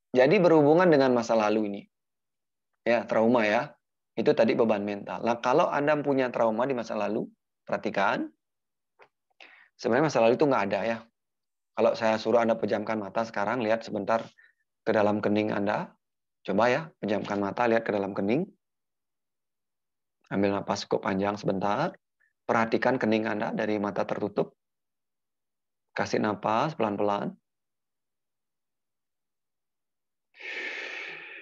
Jadi berhubungan dengan masa lalu ini. Ya, trauma ya. Itu tadi beban mental. Nah, kalau Anda punya trauma di masa lalu, perhatikan, sebenarnya masa lalu itu nggak ada ya. Kalau saya suruh Anda pejamkan mata sekarang, lihat sebentar ke dalam kening Anda. Coba ya, pejamkan mata, lihat ke dalam kening. Ambil napas cukup panjang sebentar. Perhatikan kening Anda dari mata tertutup. Kasih napas pelan-pelan.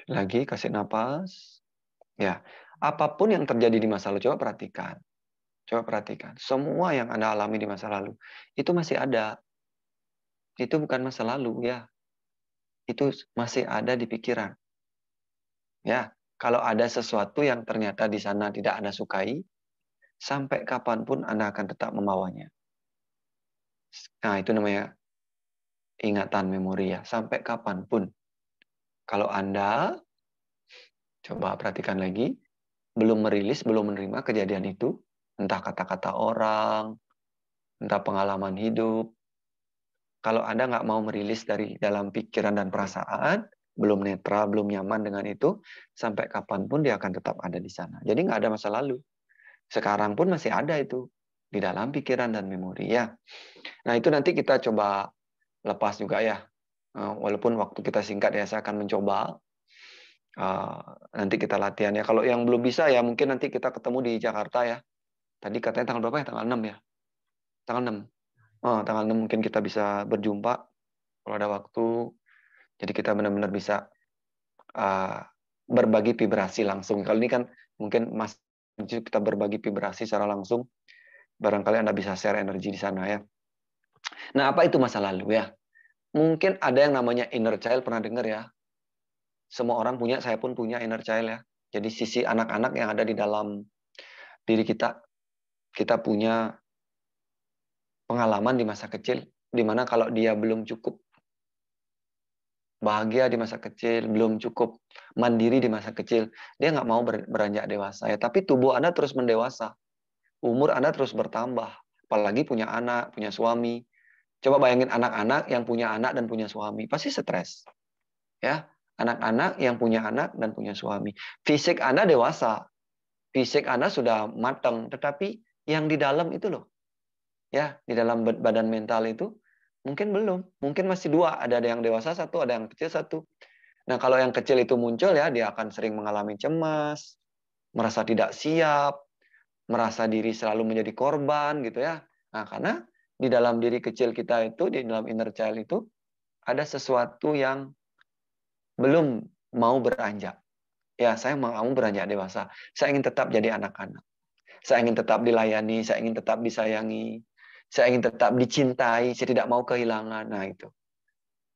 Lagi kasih napas. Ya, apapun yang terjadi di masa lalu, coba perhatikan. Coba perhatikan. Semua yang Anda alami di masa lalu, itu masih ada. Itu bukan masa lalu ya. Itu masih ada di pikiran. Ya, kalau ada sesuatu yang ternyata di sana tidak Anda sukai, sampai kapanpun Anda akan tetap membawanya. Nah, itu namanya ingatan memori ya. Sampai kapanpun. Kalau Anda, coba perhatikan lagi, belum merilis, belum menerima kejadian itu, entah kata-kata orang, entah pengalaman hidup, kalau Anda nggak mau merilis dari dalam pikiran dan perasaan, belum netral, belum nyaman dengan itu, sampai kapanpun dia akan tetap ada di sana. Jadi nggak ada masa lalu. Sekarang pun masih ada itu di dalam pikiran dan memori ya. Nah itu nanti kita coba lepas juga ya. Walaupun waktu kita singkat ya, saya akan mencoba. Nanti kita latihan ya. Kalau yang belum bisa ya mungkin nanti kita ketemu di Jakarta ya. Tadi katanya tanggal berapa ya? Tanggal 6 ya? Tanggal 6. Oh, tanggal 6 mungkin kita bisa berjumpa kalau ada waktu. Jadi kita benar-benar bisa uh, berbagi vibrasi langsung. Kalau ini kan mungkin Mas kita berbagi vibrasi secara langsung. Barangkali Anda bisa share energi di sana ya. Nah, apa itu masa lalu ya? Mungkin ada yang namanya inner child, pernah dengar ya? Semua orang punya, saya pun punya inner child ya. Jadi sisi anak-anak yang ada di dalam diri kita. Kita punya pengalaman di masa kecil, di mana kalau dia belum cukup bahagia di masa kecil, belum cukup mandiri di masa kecil, dia nggak mau beranjak dewasa ya. Tapi tubuh Anda terus mendewasa, umur Anda terus bertambah, apalagi punya anak, punya suami. Coba bayangin anak-anak yang punya anak dan punya suami, pasti stres. Ya, anak-anak yang punya anak dan punya suami. Fisik Anda dewasa, fisik Anda sudah matang, tetapi yang di dalam itu loh, ya, di dalam badan mental itu mungkin belum, mungkin masih dua, ada yang dewasa satu, ada yang kecil satu. Nah, kalau yang kecil itu muncul ya, dia akan sering mengalami cemas, merasa tidak siap, merasa diri selalu menjadi korban gitu ya. Nah, karena di dalam diri kecil kita itu, di dalam inner child itu, ada sesuatu yang belum mau beranjak. Ya, saya mau beranjak dewasa. Saya ingin tetap jadi anak-anak. Saya ingin tetap dilayani, saya ingin tetap disayangi, saya ingin tetap dicintai, saya tidak mau kehilangan. Nah, itu.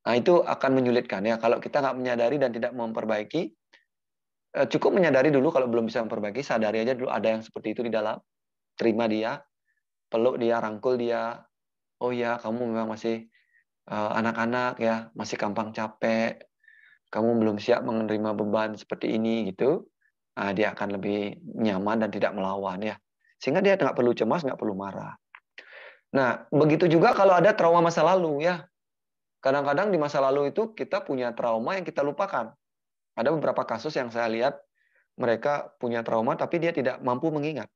Nah, itu akan menyulitkan ya. Kalau kita nggak menyadari dan tidak memperbaiki, cukup menyadari dulu kalau belum bisa memperbaiki, sadari aja dulu ada yang seperti itu di dalam. Terima dia, peluk dia, rangkul dia. Oh ya, kamu memang masih anak-anak ya, masih gampang capek. Kamu belum siap menerima beban seperti ini gitu. Nah, dia akan lebih nyaman dan tidak melawan ya. Sehingga dia nggak perlu cemas, nggak perlu marah. Nah, begitu juga kalau ada trauma masa lalu ya. Kadang-kadang di masa lalu itu kita punya trauma yang kita lupakan. Ada beberapa kasus yang saya lihat mereka punya trauma tapi dia tidak mampu mengingat.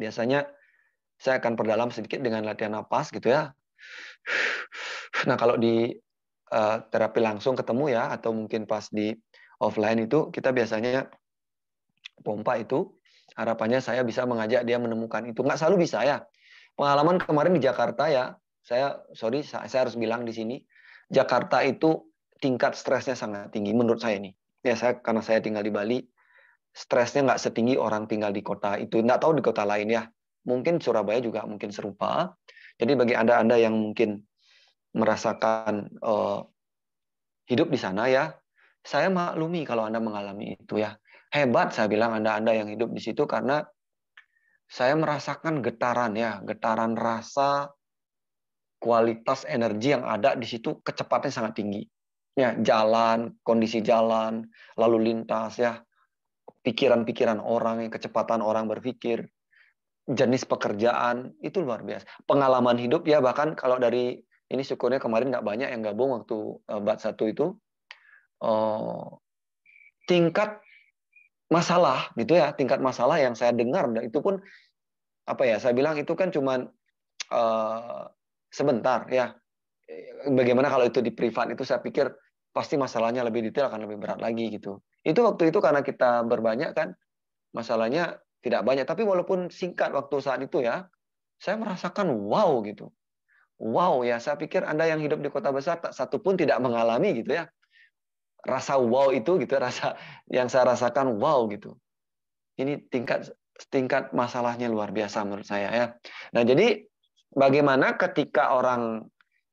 Biasanya saya akan perdalam sedikit dengan latihan napas gitu ya. Nah, kalau di terapi langsung ketemu ya, atau mungkin pas di offline itu, kita biasanya pompa itu, harapannya saya bisa mengajak dia menemukan itu. Nggak selalu bisa ya. Pengalaman kemarin di Jakarta ya, saya harus bilang di sini, Jakarta itu tingkat stresnya sangat tinggi menurut saya nih. Ya, karena saya tinggal di Bali, stresnya nggak setinggi orang tinggal di kota itu. Nggak tahu di kota lain ya. Mungkin Surabaya juga mungkin serupa. Jadi bagi Anda yang mungkin merasakan hidup di sana ya, saya maklumi kalau Anda mengalami itu ya. Hebat saya bilang Anda yang hidup di situ karena saya merasakan getaran ya, getaran rasa, kualitas energi yang ada di situ kecepatannya sangat tinggi. Ya, jalan, kondisi jalan, lalu lintas ya, pikiran-pikiran orang, kecepatan orang berpikir, jenis pekerjaan itu luar biasa. Pengalaman hidup ya, bahkan kalau dari ini syukurnya kemarin nggak banyak yang gabung waktu bat satu itu. tingkat masalah gitu ya, tingkat masalah yang saya dengar, dan itu pun apa ya, saya bilang itu kan cuman sebentar ya. Bagaimana kalau itu di privat, itu saya pikir pasti masalahnya lebih detail, akan lebih berat lagi gitu. Itu waktu itu karena kita berbanyak kan, masalahnya tidak banyak. Tapi walaupun singkat waktu saat itu ya, saya merasakan wow gitu. Wow ya, saya pikir Anda yang hidup di kota besar tak satu pun tidak mengalami gitu ya. Rasa wow itu gitu, rasa yang saya rasakan wow gitu. Ini tingkat tingkat masalahnya luar biasa menurut saya ya. Nah, jadi bagaimana ketika orang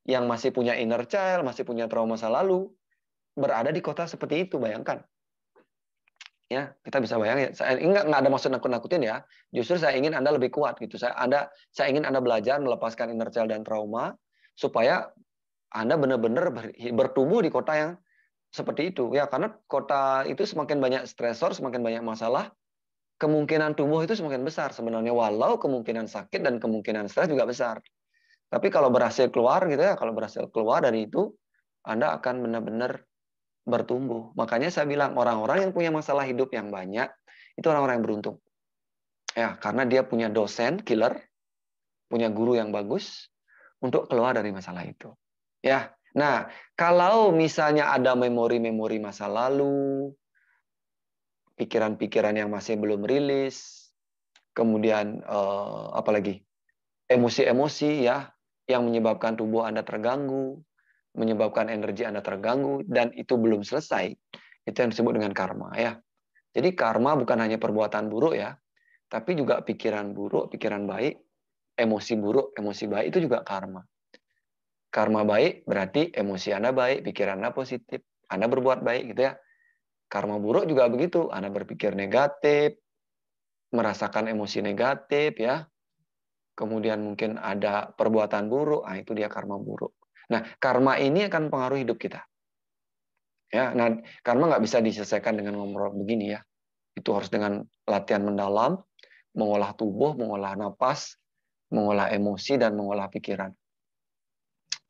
yang masih punya inner child, masih punya trauma masa lalu, berada di kota seperti itu, bayangkan. Ya, kita bisa bayangin. Saya nggak ada maksud nakut-nakutin ya. Justru saya ingin Anda lebih kuat gitu. Saya ingin Anda belajar melepaskan inner child dan trauma supaya Anda benar-benar bertumbuh di kota yang seperti itu. Ya, karena kota itu semakin banyak stresor, semakin banyak masalah, kemungkinan tumbuh itu semakin besar sebenarnya, walau kemungkinan sakit dan kemungkinan stres juga besar. Tapi kalau berhasil keluar gitu ya, kalau berhasil keluar dari itu, Anda akan benar-benar bertumbuh. Makanya saya bilang orang-orang yang punya masalah hidup yang banyak itu orang-orang yang beruntung. Ya, karena dia punya dosen killer, punya guru yang bagus untuk keluar dari masalah itu. Ya. Nah, kalau misalnya ada memori-memori masa lalu, pikiran-pikiran yang masih belum rilis, kemudian apalagi emosi-emosi ya yang menyebabkan tubuh Anda terganggu, menyebabkan energi Anda terganggu, dan itu belum selesai, itu yang disebut dengan karma ya. Jadi karma bukan hanya perbuatan buruk ya, tapi juga pikiran buruk, pikiran baik, emosi buruk, emosi baik itu juga karma. Karma baik berarti emosi Anda baik, pikiran Anda positif, Anda berbuat baik gitu ya. Karma buruk juga begitu, Anda berpikir negatif, merasakan emosi negatif ya, kemudian mungkin ada perbuatan buruk, nah itu dia karma buruk. Nah, karma ini akan pengaruh hidup kita. Ya, nah karma nggak bisa diselesaikan dengan ngobrol begini ya. Itu harus dengan latihan mendalam, mengolah tubuh, mengolah napas, mengolah emosi dan mengolah pikiran.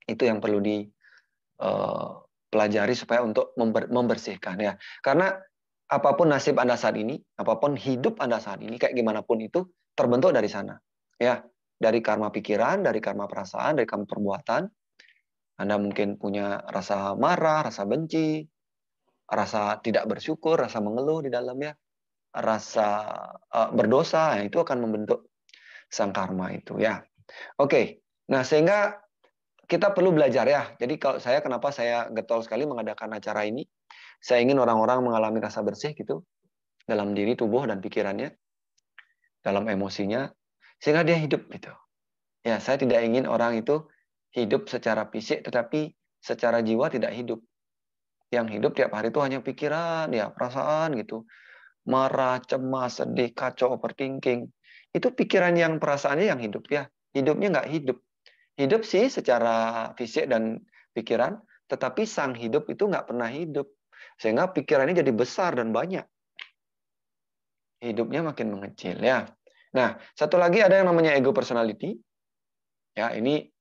Itu yang perlu dipelajari supaya untuk membersihkan ya. Karena apapun nasib Anda saat ini, apapun hidup Anda saat ini, kayak gimana pun itu terbentuk dari sana. Ya, dari karma pikiran, dari karma perasaan, dari karma perbuatan. Anda mungkin punya rasa marah, rasa benci, rasa tidak bersyukur, rasa mengeluh di dalamnya, rasa berdosa, itu akan membentuk sang karma itu ya. Oke, nah sehingga kita perlu belajar ya. Jadi kalau saya, kenapa saya getol sekali mengadakan acara ini, saya ingin orang-orang mengalami rasa bersih gitu dalam diri, tubuh, dan pikirannya, dalam emosinya, sehingga dia hidup gitu. Ya, saya tidak ingin orang itu hidup secara fisik, tetapi secara jiwa tidak hidup. Yang hidup tiap hari itu hanya pikiran, ya perasaan gitu. Marah, cemas, sedih, kacau, overthinking. Itu pikiran yang perasaannya yang hidup ya. Hidupnya nggak hidup. Hidup sih secara fisik dan pikiran, tetapi sang hidup itu nggak pernah hidup. Sehingga pikirannya jadi besar dan banyak. Hidupnya makin mengecil ya. Nah, satu lagi ada yang namanya ego personality. Ya, ini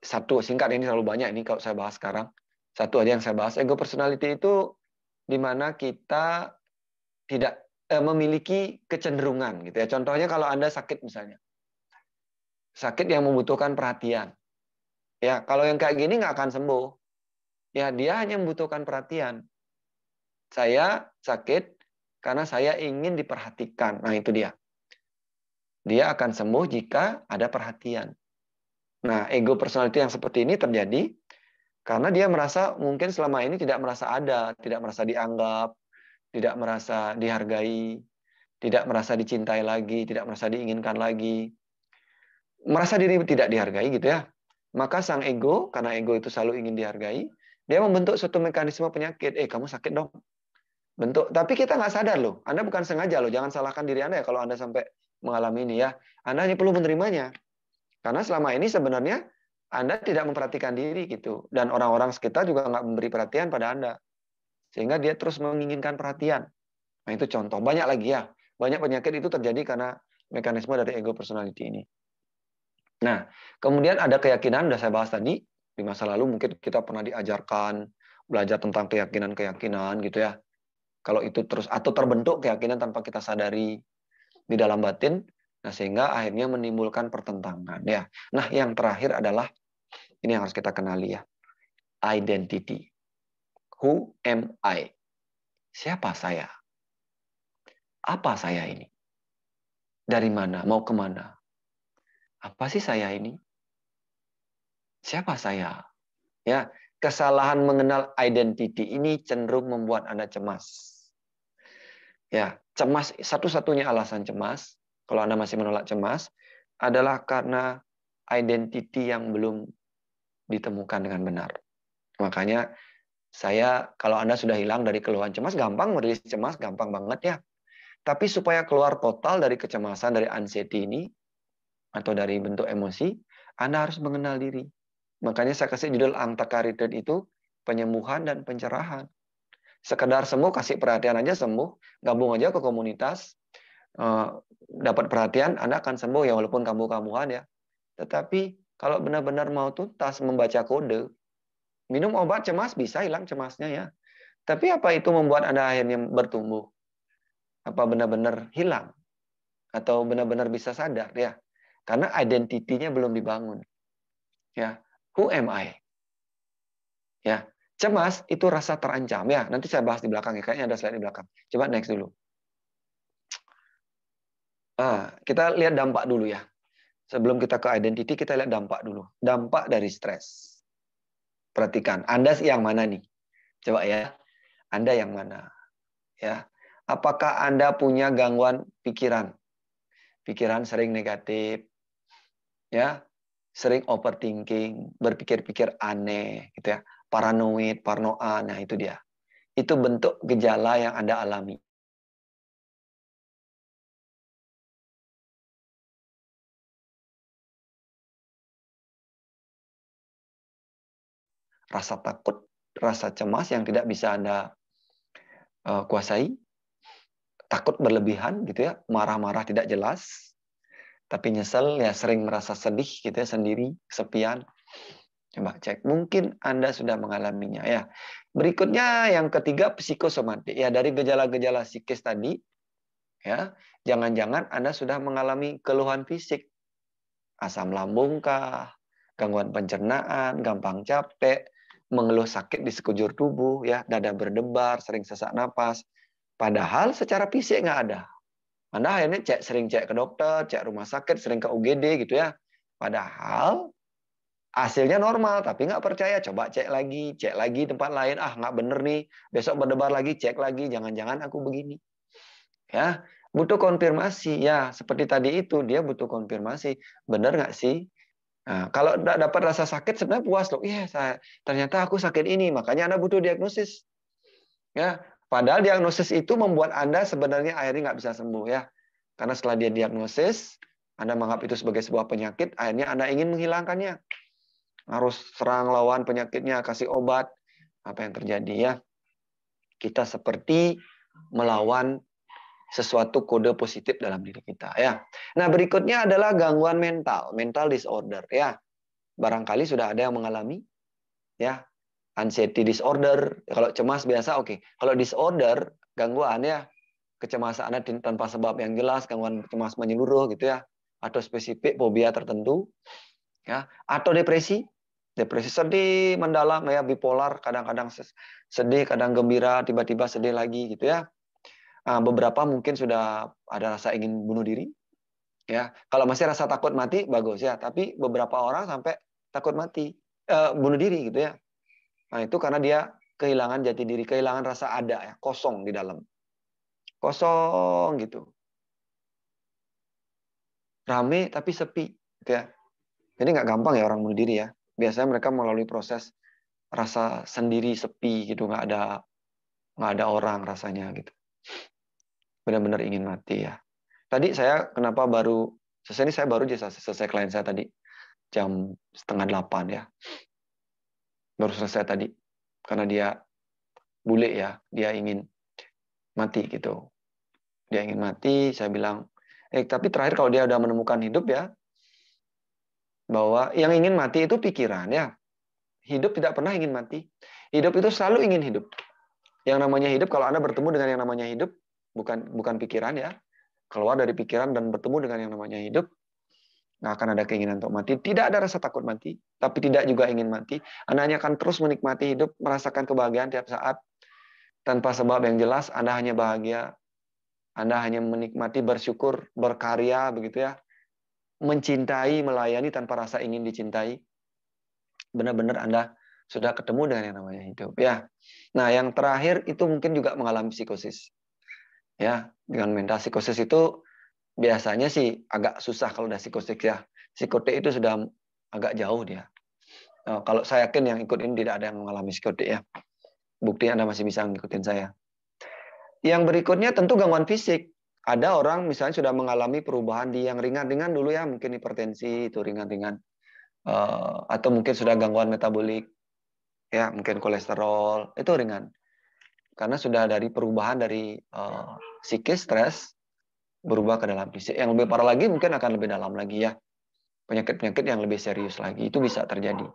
satu singkat, ini terlalu banyak ini kalau saya bahas sekarang. Satu aja yang saya bahas. Ego personality itu di mana kita tidak memiliki kecenderungan gitu ya. Contohnya kalau Anda sakit misalnya. Sakit yang membutuhkan perhatian. Ya, kalau yang kayak gini nggak akan sembuh. Ya, dia hanya membutuhkan perhatian. Saya sakit karena saya ingin diperhatikan. Nah, itu dia. Dia akan sembuh jika ada perhatian. Nah, ego personality yang seperti ini terjadi karena dia merasa mungkin selama ini tidak merasa ada, tidak merasa dianggap, tidak merasa dihargai, tidak merasa dicintai lagi, tidak merasa diinginkan lagi. Merasa diri tidak dihargai gitu ya. Maka sang ego, karena ego itu selalu ingin dihargai, dia membentuk suatu mekanisme penyakit. Kamu sakit dong. Bentuk. Tapi kita nggak sadar loh. Anda bukan sengaja loh. Jangan salahkan diri Anda ya kalau Anda sampai mengalami ini ya. Anda hanya perlu menerimanya. Karena selama ini sebenarnya Anda tidak memperhatikan diri gitu. Dan orang-orang sekitar juga nggak memberi perhatian pada Anda. Sehingga dia terus menginginkan perhatian. Nah itu contoh. Banyak lagi ya. Banyak penyakit itu terjadi karena mekanisme dari ego personality ini. Nah, kemudian ada keyakinan, sudah saya bahas tadi, di masa lalu mungkin kita pernah diajarkan belajar tentang keyakinan-keyakinan gitu ya. Kalau itu terus atau terbentuk keyakinan tanpa kita sadari di dalam batin, nah sehingga akhirnya menimbulkan pertentangan ya. Nah, yang terakhir adalah ini yang harus kita kenali ya. Identity. Who am I? Siapa saya? Apa saya ini? Dari mana? Mau kemana? Apa sih saya ini? Siapa saya? Ya, kesalahan mengenal identity ini cenderung membuat Anda cemas. Ya, cemas, satu-satunya alasan cemas, kalau Anda masih menolak cemas, adalah karena identity yang belum ditemukan dengan benar. Makanya saya, kalau Anda sudah hilang dari keluhan cemas, gampang merilis cemas, gampang banget ya. Tapi supaya keluar total dari kecemasan, dari anxiety ini, atau dari bentuk emosi, Anda harus mengenal diri. Makanya saya kasih judul Antaka Retreat itu, penyembuhan dan pencerahan. Sekedar sembuh, kasih perhatian aja sembuh, gabung aja ke komunitas, dapat perhatian, Anda akan sembuh ya walaupun kambuh-kambuhan ya. Tetapi kalau benar-benar mau tuntas membaca kode, minum obat cemas bisa hilang cemasnya ya. Tapi apa itu membuat Anda akhirnya bertumbuh? Apa benar-benar hilang? Atau benar-benar bisa sadar ya? Karena identitinya belum dibangun. Ya, who am I? Ya, cemas itu rasa terancam ya. Nanti saya bahas di belakang ya. Kayaknya ada slide di belakang. Coba next dulu. Kita lihat dampak dulu ya. Sebelum kita ke identity, kita lihat dampak dulu. Dampak dari stres. Perhatikan, Anda yang mana nih? Coba ya. Anda yang mana? Ya. Apakah Anda punya gangguan pikiran? Pikiran sering negatif, ya. Sering overthinking, berpikir-pikir aneh, gitu ya. Paranoid, parnoa, nah itu dia. Itu bentuk gejala yang Anda alami. Rasa takut, rasa cemas yang tidak bisa Anda kuasai, takut berlebihan gitu ya, marah-marah tidak jelas, tapi nyesel ya, sering merasa sedih gitu ya, sendiri, kesepian. Coba cek, mungkin Anda sudah mengalaminya ya. Berikutnya yang ketiga, psikosomatik. Ya, dari gejala-gejala psikis tadi ya, jangan-jangan Anda sudah mengalami keluhan fisik. Asam lambung kah, gangguan pencernaan, gampang capek, mengeluh sakit di sekujur tubuh ya, dada berdebar, sering sesak napas. Padahal secara fisik nggak ada. Anda akhirnya sering cek ke dokter, cek rumah sakit, sering ke UGD gitu ya. Padahal hasilnya normal, tapi nggak percaya. Coba cek lagi tempat lain. Ah, nggak bener nih. Besok berdebar lagi, cek lagi. Jangan-jangan aku begini. Ya, butuh konfirmasi. Ya, seperti tadi itu, dia butuh konfirmasi. Bener nggak sih? Nah, kalau dapat rasa sakit, sebenarnya puas loh. Iya, ternyata aku sakit ini. Makanya Anda butuh diagnosis. Ya, padahal diagnosis itu membuat Anda sebenarnya akhirnya nggak bisa sembuh ya. Karena setelah dia diagnosis, Anda menganggap itu sebagai sebuah penyakit, akhirnya Anda ingin menghilangkannya. Harus serang lawan penyakitnya, kasih obat. Apa yang terjadi ya? Kita seperti melawan sesuatu kode positif dalam diri kita ya. Nah, berikutnya adalah gangguan mental disorder ya. Barangkali sudah ada yang mengalami ya. Anxiety disorder, kalau cemas biasa oke. Kalau disorder, gangguan ya, kecemasan Anda tanpa sebab yang jelas, gangguan cemas menyeluruh gitu ya, atau spesifik fobia tertentu ya, atau depresi. Depresi sedih mendalam ya, bipolar, kadang-kadang sedih, kadang gembira, tiba-tiba sedih lagi gitu ya. Beberapa mungkin sudah ada rasa ingin bunuh diri ya. Kalau masih rasa takut mati bagus ya, tapi beberapa orang sampai takut mati, bunuh diri gitu ya. Nah, itu karena dia kehilangan jati diri, kehilangan rasa ada ya, kosong di dalam. Kosong gitu. Rame tapi sepi gitu ya. Jadi nggak gampang ya orang bunuh diri ya. Biasanya mereka melalui proses rasa sendiri, sepi gitu, nggak ada orang rasanya gitu. Benar-benar ingin mati ya. Tadi saya kenapa baru selesai ini, saya baru selesai klien saya tadi jam 7:30 ya. Baru selesai tadi. Karena dia bule ya, dia ingin mati gitu. Dia ingin mati, saya bilang, tapi terakhir kalau dia udah menemukan hidup ya, bahwa yang ingin mati itu pikiran ya. Hidup tidak pernah ingin mati. Hidup itu selalu ingin hidup. Yang namanya hidup, kalau Anda bertemu dengan yang namanya hidup, bukan pikiran ya, keluar dari pikiran dan bertemu dengan yang namanya hidup, nggak akan ada keinginan untuk mati. Tidak ada rasa takut mati, tapi tidak juga ingin mati. Anda hanya akan terus menikmati hidup, merasakan kebahagiaan tiap saat. Tanpa sebab yang jelas, Anda hanya bahagia. Anda hanya menikmati, bersyukur, berkarya, begitu ya. Mencintai, melayani tanpa rasa ingin dicintai. Benar-benar Anda sudah ketemu dengan yang namanya hidup. Ya. Nah, yang terakhir itu mungkin juga mengalami psikosis. Ya, dengan mental psikosis itu biasanya sih agak susah kalau udah psikosis ya. Psikotik itu sudah agak jauh dia. Kalau saya yakin yang ikut ini tidak ada yang mengalami psikotik ya. Bukti Anda masih bisa ngikutin saya. Yang berikutnya tentu gangguan fisik. Ada orang misalnya sudah mengalami perubahan di yang ringan-ringan dulu ya, mungkin hipertensi itu ringan-ringan. Atau mungkin sudah gangguan metabolik, ya mungkin kolesterol, itu ringan. Karena sudah dari perubahan dari psikis, stres, berubah ke dalam fisik. Yang lebih parah lagi mungkin akan lebih dalam lagi ya. Penyakit-penyakit yang lebih serius lagi, itu bisa terjadi.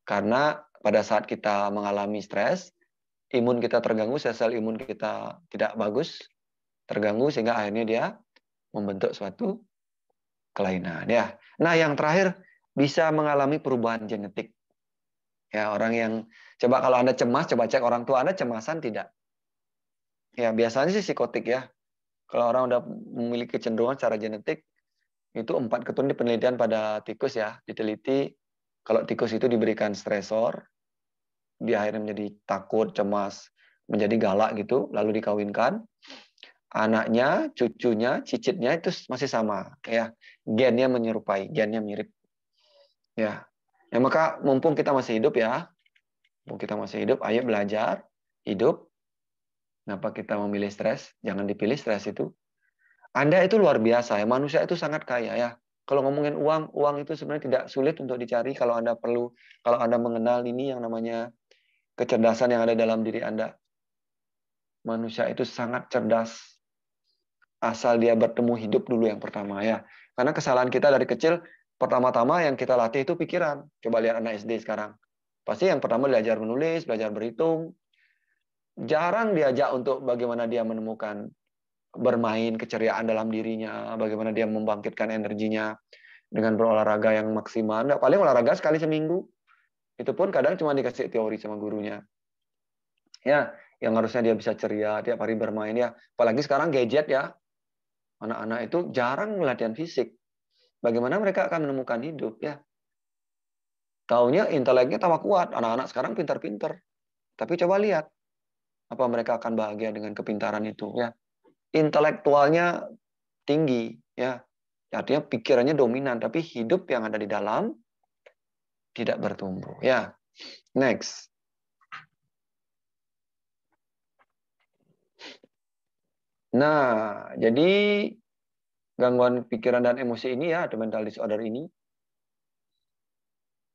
Karena pada saat kita mengalami stres, imun kita terganggu, sel-sel imun kita tidak bagus, terganggu sehingga akhirnya dia membentuk suatu kelainan ya. Nah, yang terakhir bisa mengalami perubahan genetik. Ya, orang yang coba kalau Anda cemas, coba cek orang tua Anda cemasan tidak? Ya, biasanya sih psikotik ya. Kalau orang udah memiliki kecenderungan secara genetik, itu 4 keturunan di penelitian pada tikus ya, diteliti kalau tikus itu diberikan stresor, dia akhirnya menjadi takut, cemas, menjadi galak gitu, lalu dikawinkan. Anaknya, cucunya, cicitnya itu masih sama ya. Gennya menyerupai, gennya mirip. Ya. Ya maka mumpung kita masih hidup ya, mumpung kita masih hidup, ayo belajar hidup. Kenapa kita memilih stres? Jangan dipilih stres itu. Anda itu luar biasa ya, manusia itu sangat kaya ya. Kalau ngomongin uang, uang itu sebenarnya tidak sulit untuk dicari kalau Anda perlu, kalau Anda mengenal ini yang namanya kecerdasan yang ada dalam diri Anda. Manusia itu sangat cerdas, asal dia bertemu hidup dulu yang pertama ya. Karena kesalahan kita dari kecil, pertama-tama yang kita latih itu pikiran. Coba lihat anak SD sekarang. Pasti yang pertama belajar menulis, belajar berhitung. Jarang diajak untuk bagaimana dia menemukan bermain keceriaan dalam dirinya, bagaimana dia membangkitkan energinya dengan berolahraga yang maksimal. Nggak, paling olahraga sekali seminggu. Itu pun kadang cuma dikasih teori sama gurunya. Ya, yang harusnya dia bisa ceria, tiap hari bermain ya. Apalagi sekarang gadget ya. Anak-anak itu jarang latihan fisik. Bagaimana mereka akan menemukan hidup ya? Taunya inteleknya tambah kuat. Anak-anak sekarang pintar-pintar. Tapi coba lihat apa mereka akan bahagia dengan kepintaran itu ya. Intelektualnya tinggi ya. Artinya pikirannya dominan, tapi hidup yang ada di dalam tidak bertumbuh ya. Next. Nah, jadi gangguan pikiran dan emosi ini ya, atau mental disorder ini.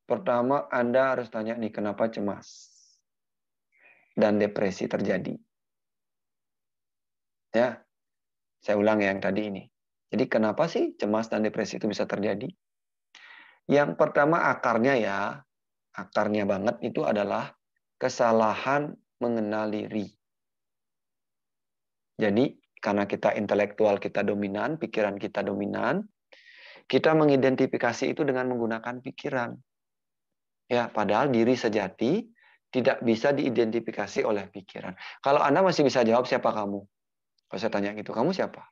Pertama, Anda harus tanya nih, kenapa cemas dan depresi terjadi? Ya, saya ulang yang tadi ini. Jadi kenapa sih cemas dan depresi itu bisa terjadi? Yang pertama akarnya ya, akarnya banget itu adalah kesalahan mengenal diri. Jadi karena kita intelektual kita dominan, pikiran kita dominan, kita mengidentifikasi itu dengan menggunakan pikiran. Ya, padahal diri sejati tidak bisa diidentifikasi oleh pikiran. Kalau Anda masih bisa jawab siapa kamu? Kalau saya tanya gitu, kamu siapa?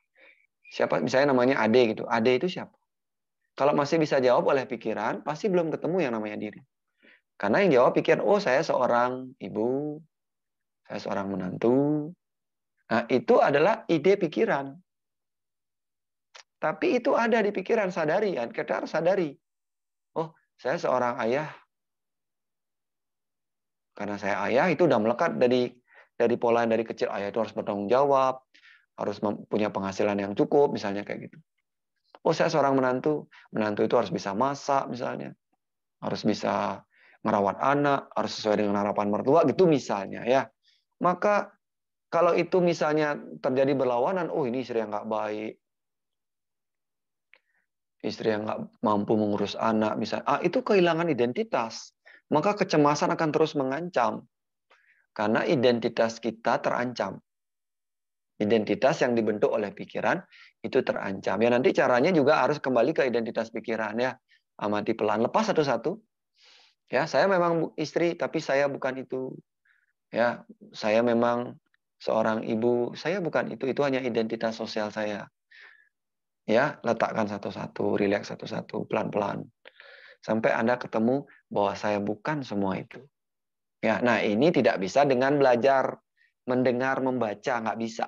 Siapa? Misalnya namanya Ade gitu. Ade itu siapa? Kalau masih bisa jawab oleh pikiran, pasti belum ketemu yang namanya diri. Karena yang jawab pikiran, oh saya seorang ibu, saya seorang menantu. Nah, itu adalah ide pikiran. Tapi itu ada di pikiran, sadari. Kita harus sadari. Oh, saya seorang ayah. Karena saya ayah, itu udah melekat dari pola yang dari kecil. Ayah itu harus bertanggung jawab, harus punya penghasilan yang cukup, misalnya kayak gitu. Oh, saya seorang menantu. Menantu itu harus bisa masak, misalnya. Harus bisa merawat anak, harus sesuai dengan harapan mertua, gitu misalnya. Ya, maka kalau itu misalnya terjadi berlawanan, oh ini istri yang nggak baik, istri yang nggak mampu mengurus anak, misalnya, itu kehilangan identitas. Maka kecemasan akan terus mengancam. Karena identitas kita terancam. Identitas yang dibentuk oleh pikiran itu terancam. Ya nanti caranya juga harus kembali ke identitas pikiran ya. Amati pelan, lepas satu-satu. Ya, saya memang istri tapi saya bukan itu. Ya, saya memang seorang ibu, saya bukan itu. Itu hanya identitas sosial saya. Ya, letakkan satu-satu, rileks satu-satu, pelan-pelan. Sampai Anda ketemu bahwa saya bukan semua itu. Ya, nah ini tidak bisa dengan belajar, mendengar, membaca, nggak bisa.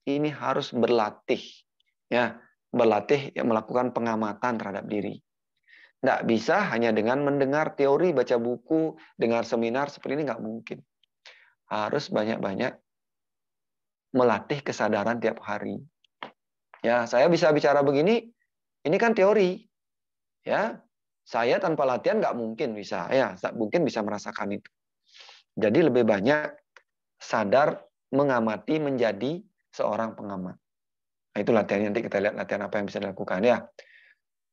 Ini harus berlatih. Ya, berlatih ya, melakukan pengamatan terhadap diri. Nggak bisa hanya dengan mendengar teori, baca buku, dengar seminar seperti ini nggak mungkin. Harus banyak-banyak melatih kesadaran tiap hari. Ya, saya bisa bicara begini, ini kan teori. Ya, saya tanpa latihan nggak mungkin bisa. Ya, mungkin bisa merasakan itu. Jadi lebih banyak sadar mengamati menjadi seorang pengamat. Nah, itu latihannya, nanti kita lihat latihan apa yang bisa dilakukan ya.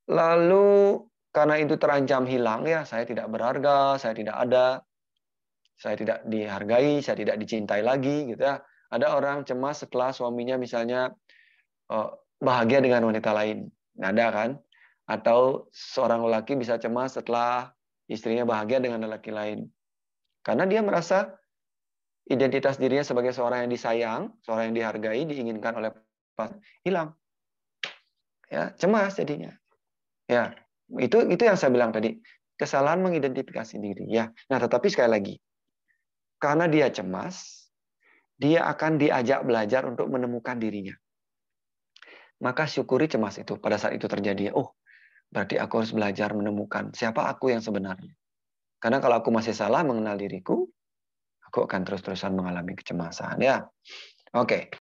Lalu karena itu terancam hilang ya, saya tidak berharga, saya tidak ada, saya tidak dihargai, saya tidak dicintai lagi gitu ya. Ada orang cemas setelah suaminya misalnya bahagia dengan wanita lain. Ada kan? Atau seorang lelaki bisa cemas setelah istrinya bahagia dengan lelaki lain. Karena dia merasa identitas dirinya sebagai seorang yang disayang, seorang yang dihargai, diinginkan oleh pasangan hilang. Ya, cemas jadinya. Ya, itu yang saya bilang tadi. Kesalahan mengidentifikasi diri ya. Nah, tetapi sekali lagi, karena dia cemas, dia akan diajak belajar untuk menemukan dirinya. Maka syukuri cemas itu pada saat itu terjadi. Oh, berarti aku harus belajar menemukan siapa aku yang sebenarnya. Karena kalau aku masih salah mengenal diriku, aku akan terus-terusan mengalami kecemasan ya. Oke.